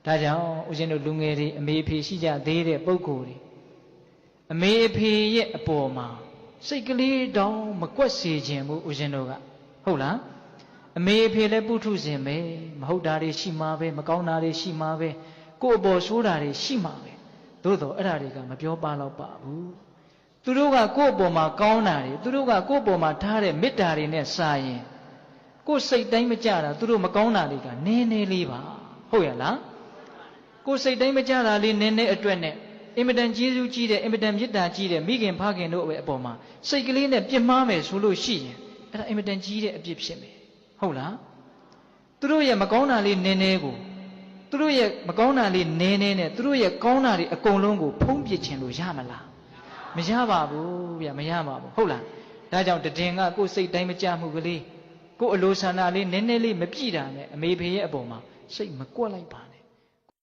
ဒါကြောင့်ဦးဇင်းတို့လူငယ်တွေအမေအဖေရှိကြသေးတဲ့ပုဂ္ဂိုလ်တွေအမေအဖေရဲ့အပေါ်မှာစိတ်ကလေးတောင်မကွက်စေခြင်းဘူးဦးဇင်းတို့ကဟုတ်လားအမေအဖေလည်းပုထုဇဉ်ပဲမဟုတ်တာတွေရှိမှာပဲမကောင်းတာတွေရှိမှာပဲကိုယ့်အပေါ်ဆိုးတာတွေရှိမှာပဲသို့တော့အဲ့ဒါတွေကမပြောပါတော့ပါဘူးသူတို့ကကိုယ့်အပေါ်မှာကောင်းတာတွေသူတို့ကကိုယ့်အပေါ်မှာထားတဲ့မေတ္တာတွေနဲ့စာရင်ကိုယ်စိတ်တိုင်းမကြတာသူတို့မကောင်းတာတွေကနည်းနည်းလေးပါဟုတ်ရလားကိုယ်စိတ်တိုင်းမကြတာလေးနည်းနည်းအတွက်နဲ့အင်မတန်ကျေးဇူးကြီးတဲ့အင်မတန်မေတ္တာကြီးတဲ့မိခင်ဖခင်တို့ရဲ့အပေါ်မှာစိတ်ကလေးနဲ့ပြစ်မှားမယ်ဆိုလို့ရှိရင်အဲ့ဒါအင်မတန်ကြီးတဲ့အပြစ်ဖြစ်မယ်ဟုတ်လားသူတို့ရဲ့မကောင်းတာလေးနည်းနည်းကိုသူတို့ရဲ့မကောင်းတာလေးနည်းနည်းနဲ့သူတို့ရဲ့ကောင်းတာတွေအကုန်လုံးကိုဖုံးပစ်ခြင်းလို့ရမလားမရပါဘူးဗျမရပါဘူးဟုတ်လားဒါကြောင့်တည်င်ကကိုယ်စိတ်တိုင်းမကြမှုကလေးကိုယ်အလိုဆန္ဒလေးနည်းနည်းလေးမပြည့်တာနဲ့အမေဖေရဲ့အပေါ်မှာစိတ်မကွက်လိုက်ပါ